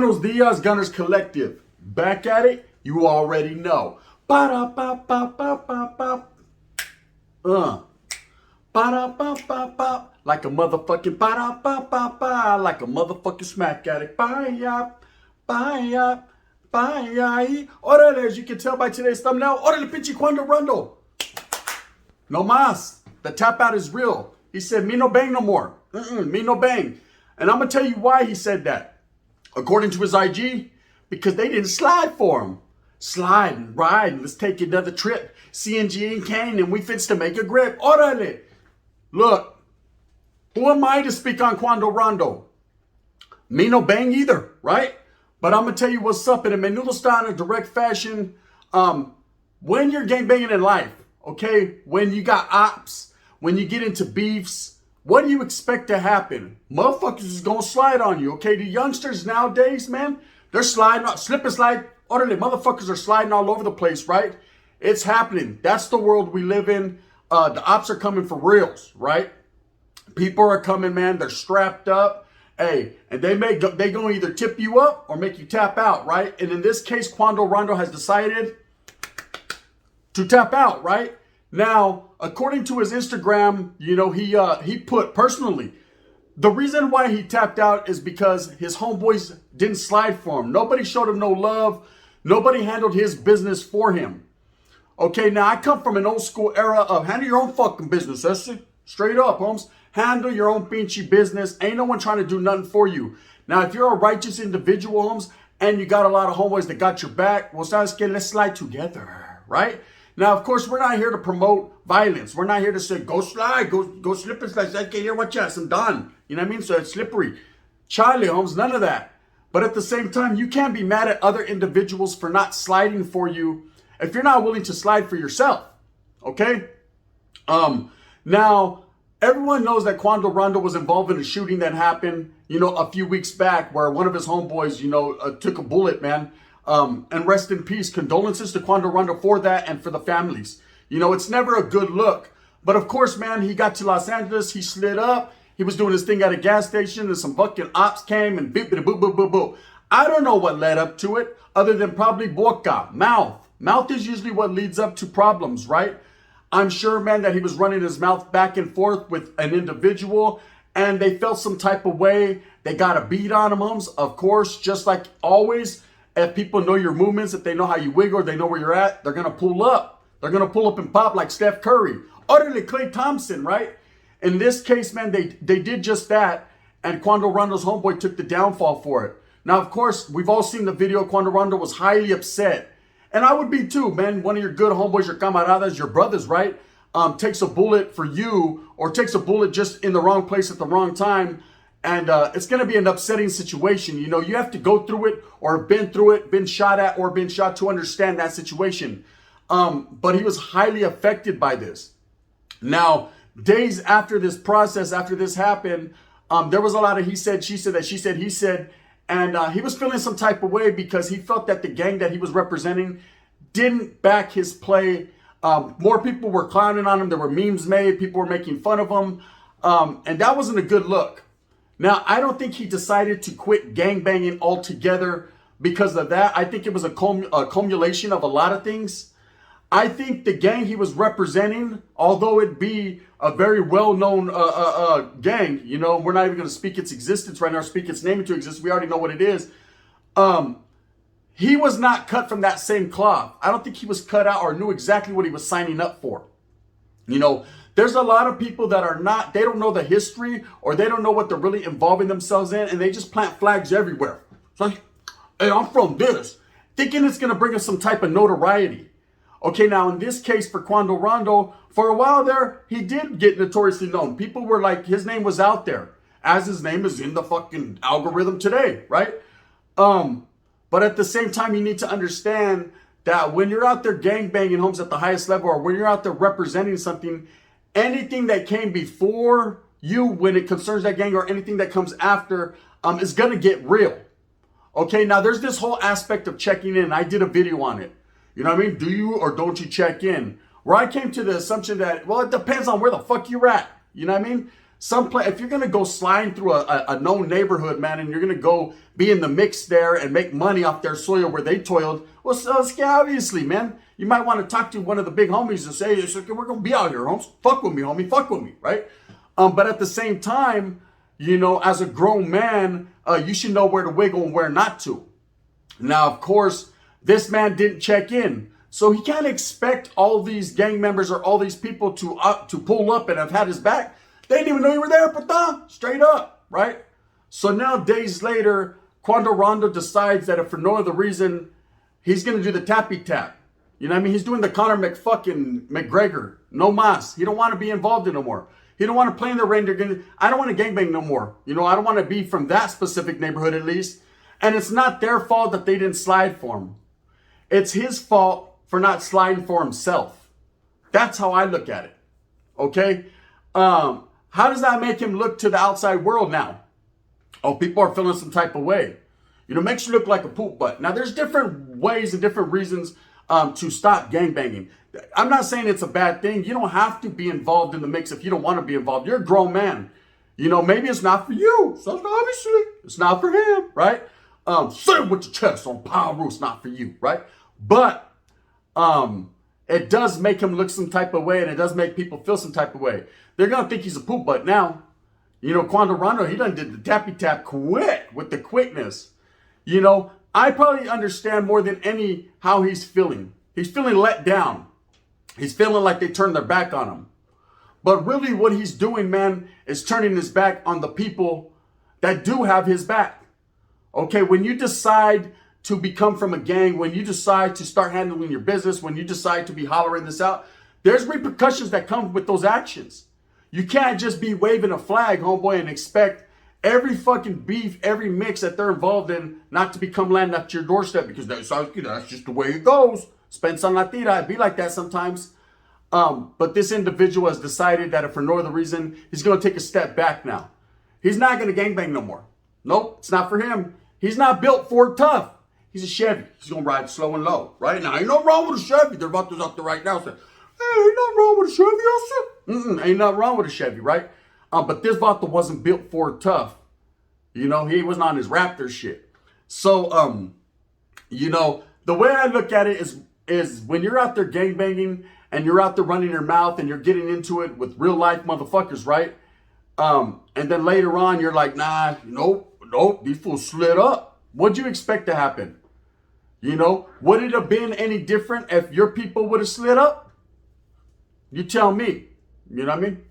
Buenos dias, Gunners Collective. Back at it, you already know. Ba-da-ba-ba-ba-ba-ba. Ba-da-ba-ba-ba. Like a motherfucking ba-da-ba-ba-ba. Like a motherfucking smack addict. Bye-ya, bye-ya, bye-ya. Orale, as you can tell by today's thumbnail. Orale, pinche Quando Rondo. No mas. The tap out is real. He said, me no bang no more. Me no bang. And I'm going to tell you why he said that. According to his IG, because they didn't slide for him. Slide and ride and let's take another trip. CNG and Kane and we fits to make a grip. Orale. Look, who am I to speak on Quando Rondo? Me no bang either, right? But I'm going to tell you what's up in a menudo style in a direct fashion. When you're gangbanging in life, okay, when you got ops, when you get into beefs, what do you expect to happen? Motherfuckers is going to slide on you, okay? The youngsters nowadays, man, they're sliding, slip and slide. Orderly, motherfuckers are sliding all over the place, right? It's happening. That's the world we live in. The ops are coming for reals, right? People are coming, man. They're strapped up. Hey, and they going to either tip you up or make you tap out, right? And in this case, Quando Rondo has decided to tap out, right? Now, according to his Instagram, you know, he put personally, the reason why he tapped out is because his homeboys didn't slide for him. Nobody showed him no love. Nobody handled his business for him. Okay, now I come from an old school era of handle your own fucking business. That's it. Straight up, Holmes. Handle your own pinchy business. Ain't no one trying to do nothing for you. Now, if you're a righteous individual, Holmes, and you got a lot of homeboys that got your back, well, let's slide together, right? Now, of course, we're not here to promote violence. We're not here to say, go slide, go slip and slide. Okay, here, watch out, I'm done. You know what I mean? So it's slippery. Charlie, Holmes, none of that. But at the same time, you can't be mad at other individuals for not sliding for you if you're not willing to slide for yourself. Okay? Now, everyone knows that Quando Rondo was involved in a shooting that happened, you know, a few weeks back where one of his homeboys, you know, took a bullet, man. And rest in peace. Condolences to Quando Rondo for that and for the families. You know, it's never a good look. But of course, man, he got to Los Angeles. He slid up. He was doing his thing at a gas station and some fucking ops came and beep, boo, boo, boo, boo. I don't know what led up to it other than probably boca, mouth. Mouth is usually what leads up to problems, right? I'm sure, man, that he was running his mouth back and forth with an individual and they felt some type of way. They got a beat on him, of course, just like always. If people know your movements, if they know how you wiggle, they know where you're at, they're going to pull up. They're going to pull up and pop like Steph Curry. Utterly Klay Thompson, right? In this case, man, they did just that. And Quando Rondo's homeboy took the downfall for it. Now, of course, we've all seen the video. Quando Rondo was highly upset. And I would be too, man. One of your good homeboys, your camaradas, your brothers, right? Takes a bullet for you or takes a bullet just in the wrong place at the wrong time. And it's going to be an upsetting situation. You know, you have to go through it or been through it, been shot at or been shot to understand that situation. But he was highly affected by this. Now, days after this process, after this happened, there was a lot of he said, she said, that she said, he said. And he was feeling some type of way because he felt that the gang that he was representing didn't back his play. More people were clowning on him. There were memes made. People were making fun of him. And that wasn't a good look. Now, I don't think he decided to quit gangbanging altogether because of that. I think it was a culmination of a lot of things. I think the gang he was representing, although it be a very well-known gang, you know, we're not even going to speak its existence right now, speak its name into existence. We already know what it is. He was not cut from that same cloth. I don't think he was cut out or knew exactly what he was signing up for. You know, there's a lot of people that are not, they don't know the history or they don't know what they're really involving themselves in and they just plant flags everywhere. It's like, hey, I'm from this, thinking it's going to bring us some type of notoriety. Okay, now in this case for Quando Rondo, for a while there, he did get notoriously known. People were like, his name was out there as his name is in the fucking algorithm today, right? But at the same time, you need to understand that when you're out there gangbanging homes at the highest level or when you're out there representing something, anything that came before you when it concerns that gang or anything that comes after is going to get real. Okay, now there's this whole aspect of checking in. I did a video on it. You know what I mean? Do you or don't you check in? Where I came to the assumption that, well, it depends on where the fuck you're at. You know what I mean? If you're gonna go sliding through a known neighborhood, man, and you're gonna go be in the mix there and make money off their soil where they toiled, well, so obviously, man, you might want to talk to one of the big homies and say, okay, we're gonna be out here, homes. Fuck with me, homie. Fuck with me, right? But at the same time, you know, as a grown man, you should know where to wiggle and where not to. Now, of course, this man didn't check in. So he can't expect all these gang members or all these people to pull up and have had his back. They didn't even know you were there, Pata. Straight up, right? So now, days later, Quando Rondo decides that if for no other reason, he's going to do the tappy tap. You know what I mean? He's doing the Conor McGregor. No mas. He don't want to be involved in no more. He don't want to play in the reindeer. I don't want to gangbang no more. You know, I don't want to be from that specific neighborhood at least. And it's not their fault that they didn't slide for him. It's his fault for not sliding for himself. That's how I look at it. Okay? How does that make him look to the outside world now? Oh, people are feeling some type of way. You know, makes you look like a poop butt. Now, there's different ways and different reasons to stop gangbanging. I'm not saying it's a bad thing. You don't have to be involved in the mix if you don't want to be involved. You're a grown man. You know, maybe it's not for you. So obviously, it's not for him, right? Say it with your chest on power, it's not for you, right? But it does make him look some type of way, and it does make people feel some type of way. They're gonna think he's a poop butt now. You know, Quando Rondo, he done did the tappy tap quick with the quickness. You know, I probably understand more than any how he's feeling. He's feeling let down. He's feeling like they turned their back on him. But really what he's doing, man, is turning his back on the people that do have his back. Okay, when you decide to become from a gang, when you decide to start handling your business, when you decide to be hollering this out, there's repercussions that come with those actions. You can't just be waving a flag, homeboy, and expect every fucking beef, every mix that they're involved in not to become land at your doorstep, because that's just the way it goes. Spend on la tira. It'd be like that sometimes. But this individual has decided that if for no other reason, he's going to take a step back now. He's not going to gangbang no more. Nope, it's not for him. He's not built for tough. He's a Chevy. He's going to ride slow and low. Right now, ain't nothing wrong with a Chevy. They're about to up there right now. Say, hey, ain't nothing wrong with a Chevy, also. Ain't nothing wrong with a Chevy, right? But this Vato wasn't built for tough. You know, he wasn't on his Raptor shit. So, you know, the way I look at it is when you're out there gangbanging and you're out there running your mouth and you're getting into it with real life motherfuckers, right? And then later on, you're like, nah, nope, these fools slid up. What'd you expect to happen? You know, would it have been any different if your people would have slid up? You tell me. You know what I mean?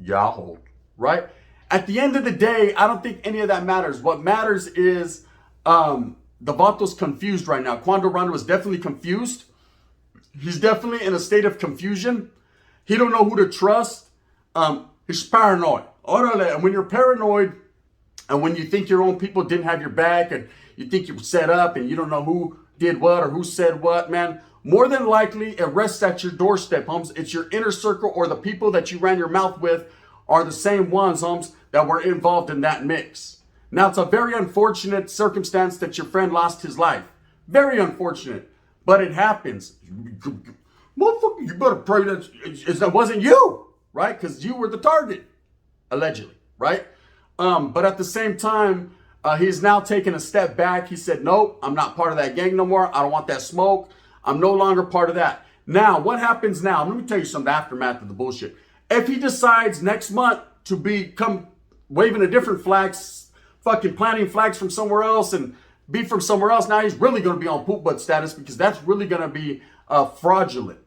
Yahoo, right? At the end of the day, I don't think any of that matters. What matters is the Vato's confused right now. Quando Rondo is definitely confused. He's definitely in a state of confusion. He don't know who to trust. He's paranoid. Orale. And when you're paranoid, and when you think your own people didn't have your back, and you think you're set up, and you don't know who did what or who said what, man, more than likely it rests at your doorstep, Holmes. It's your inner circle, or the people that you ran your mouth with are the same ones, Holmes, that were involved in that mix. Now, it's a very unfortunate circumstance that your friend lost his life. Very unfortunate. But it happens. Motherfucker, you better pray that it wasn't you, right? Because you were the target, allegedly, right? But at the same time, he's now taken a step back. He said, nope, I'm not part of that gang no more. I don't want that smoke. I'm no longer part of that. Now, what happens now? Let me tell you some aftermath of the bullshit. If he decides next month to become waving a different flags, fucking planting flags from somewhere else and be from somewhere else, now he's really going to be on poop butt status, because that's really going to be fraudulent.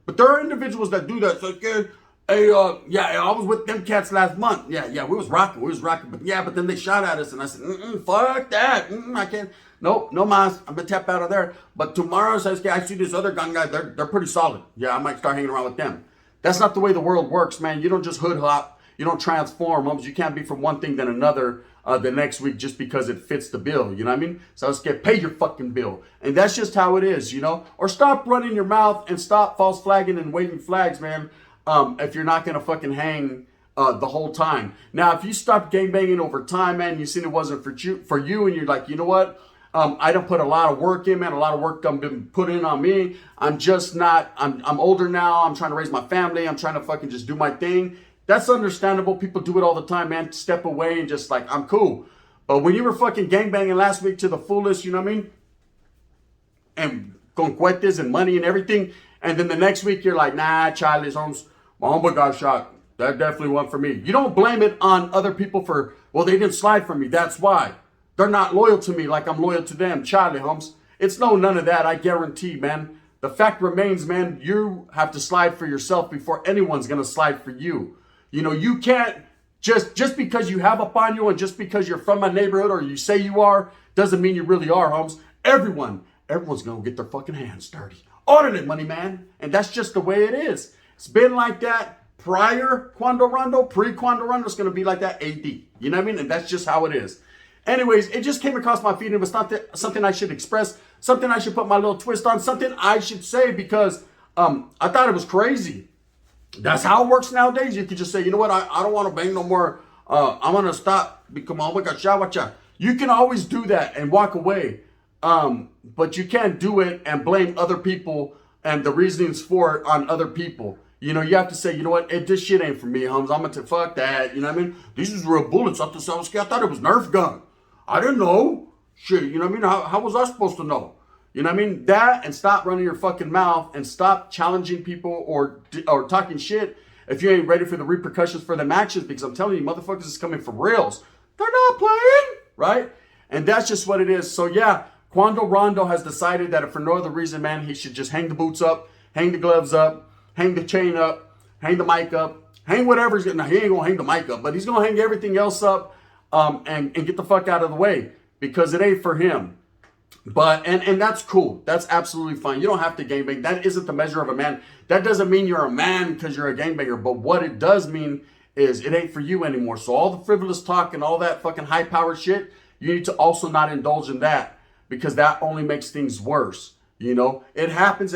But there are individuals that do that. So, okay, hey, I was with them cats last month. Yeah, we was rocking. But then they shot at us, and I said, fuck that. I can't. Nope, no mas. I'm going to tap out of there. But tomorrow, I see this other gun guy. They're pretty solid. Yeah, I might start hanging around with them. That's not the way the world works, man. You don't just hood hop. You don't transform. You can't be from one thing than another the next week just because it fits the bill. You know what I mean? So let's pay your fucking bill. And that's just how it is, you know? Or stop running your mouth and stop false flagging and waving flags, man, if you're not going to fucking hang the whole time. Now, if you stop gangbanging over time, man, you seen it wasn't for you, and you're like, you know what? I done put a lot of work in, man. A lot of work done been put in on me. I'm older now. I'm trying to raise my family. I'm trying to fucking just do my thing. That's understandable. People do it all the time, man. Step away and just like, I'm cool. But when you were fucking gangbanging last week to the fullest, you know what I mean? And con cuetes and money and everything. And then the next week you're like, nah, Charlie's homes. My homeboy got shot. That definitely wasn't for me. You don't blame it on other people for, well, they didn't slide for me. That's why. They're not loyal to me like I'm loyal to them. Charlie, Holmes. It's none of that. I guarantee, man. The fact remains, man, you have to slide for yourself before anyone's going to slide for you. You know, you can't just because you have up on you and just because you're from my neighborhood or you say you are, doesn't mean you really are, Holmes. Everyone's going to get their fucking hands dirty. Audit it, money man. And that's just the way it is. It's been like that prior Quando Rondo, pre-Quando Rondo. It's going to be like that AD. You know what I mean? And that's just how it is. Anyways, it just came across my feed. It was not something I should express, something I should put my little twist on, something I should say because I thought it was crazy. That's how it works nowadays. You can just say, you know what, I don't want to bang no more. I'm going to stop because oh my God, you can always do that and walk away. But you can't do it and blame other people and the reasonings for it on other people. You know, you have to say, you know what, this shit ain't for me, Holmes. I'm going to fuck that. You know what I mean? These is real bullets. I thought it was Nerf gun. I didn't know. Shit, you know what I mean? How was I supposed to know? You know what I mean? That and stop running your fucking mouth and stop challenging people or talking shit if you ain't ready for the repercussions for them actions, because I'm telling you, motherfuckers is coming for reals. They're not playing, right? And that's just what it is. So yeah, Quando Rondo has decided that if for no other reason, man, he should just hang the boots up, hang the gloves up, hang the chain up, hang the mic up, hang whatever he's getting. Now, he ain't gonna hang the mic up, but he's gonna hang everything else up and get the fuck out of the way because it ain't for him. But, and that's cool. That's absolutely fine. You don't have to gangbang. That isn't the measure of a man. That doesn't mean you're a man because you're a gangbanger. But what it does mean is it ain't for you anymore. So all the frivolous talk and all that fucking high-powered shit, you need to also not indulge in that because that only makes things worse. You know, it happens.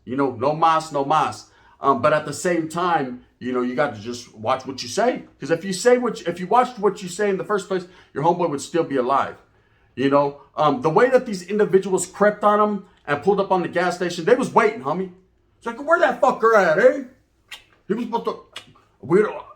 You know, no mas, no mas. But at the same time, you know, you got to just watch what you say. Because if you watched what you say in the first place, your homeboy would still be alive. You know, the way that these individuals crept on him and pulled up on the gas station, they was waiting, homie. It's like, where that fucker at, eh? He was supposed to,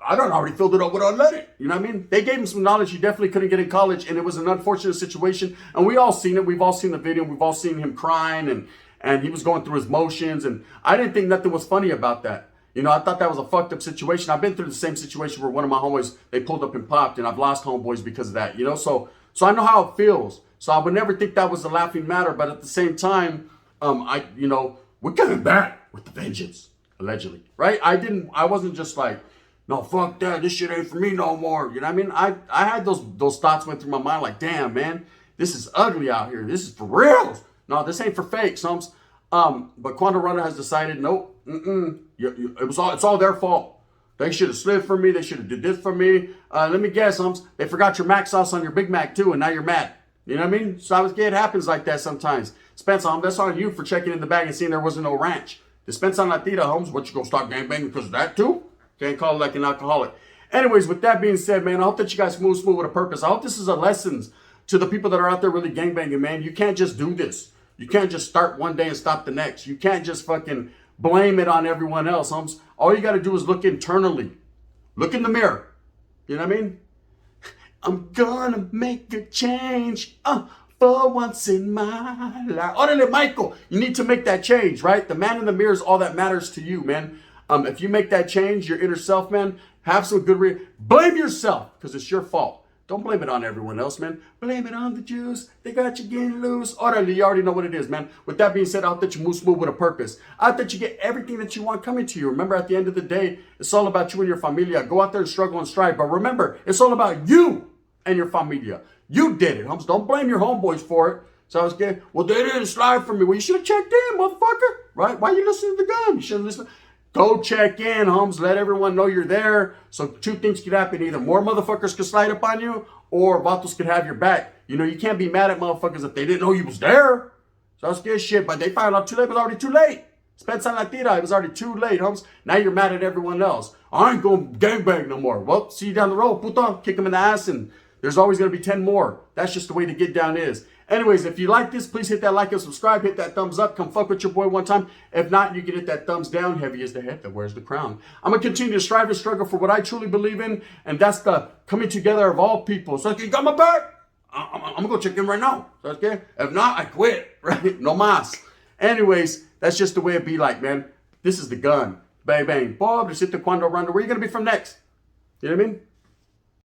I don't already filled it up with unleaded. You know what I mean? They gave him some knowledge he definitely couldn't get in college, and it was an unfortunate situation. And we all seen it. We've all seen the video. We've all seen him crying, and he was going through his motions. And I didn't think nothing was funny about that. You know, I thought that was a fucked up situation. I've been through the same situation where one of my homeboys, they pulled up and popped, and I've lost homeboys because of that, you know? So I know how it feels. So I would never think that was a laughing matter. But at the same time, we're coming back with the vengeance, allegedly, right? I wasn't just like, no, fuck that. This shit ain't for me no more. You know what I mean? I had those thoughts went through my mind like, damn, man, this is ugly out here. This is for reals. No, this ain't for fake, Sums. But Quando Rondo has decided, nope, it's all their fault. They should have slid for me. They should have did this for me. Let me guess, Sums. They forgot your Mac sauce on your Big Mac too, and now you're mad. You know what I mean? So it happens like that sometimes. Spence, that's on you for checking in the bag and seeing there wasn't no ranch. Dispense on la tira, Holmes. What, you gonna start gangbanging because of that too? Can't call it like an alcoholic. Anyways, with that being said, man, I hope that you guys move smooth with a purpose. I hope this is a lesson to the people that are out there really gangbanging, man. You can't just do this. You can't just start one day and stop the next. You can't just fucking blame it on everyone else, Holmes. All you got to do is look internally. Look in the mirror. You know what I mean? I'm gonna make a change for once in my life. Orale, Michael, you need to make that change, right? The man in the mirror is all that matters to you, man. If you make that change, your inner self, man, have some good blame yourself because it's your fault. Don't blame it on everyone else, man. Blame it on the Jews. They got you getting loose. Orale, you already know what it is, man. With that being said, I hope that you move smooth with a purpose. I hope that you get everything that you want coming to you. Remember, at the end of the day, it's all about you and your familia. Go out there and struggle and strive. But remember, it's all about you and your familia. You did it, Holmes. Don't blame your homeboys for it. So I was getting, well, they didn't slide for me. Well, you should have checked in, motherfucker. Right? Why are you listening to the gun? You should have listened. Go check in, Holmes. Let everyone know you're there. So two things could happen. Either more motherfuckers could slide up on you or Vatos could have your back. You know, you can't be mad at motherfuckers if they didn't know you was there. So I was scared shit, but they found out too late. It was already too late. Spence on la tira. It was already too late, Holmes. Now you're mad at everyone else. I ain't going to gangbang no more. Well, see you down the road. Puto. Kick them in the ass and there's always going to be 10 more. That's just the way the get down is. Anyways, if you like this, please hit that like and subscribe. Hit that thumbs up. Come fuck with your boy one time. If not, you can hit that thumbs down. Heavy is the head that wears the crown. I'm going to continue to strive and struggle for what I truly believe in, and that's the coming together of all people. So if you got my back, I'm going to go check in right now. Okay? If not, I quit. Right? No mas. Anyways, that's just the way it be like, man. This is the gun. Bang, bang. Bob, just hit the Quando Rondo. Where you going to be from next? You know what I mean?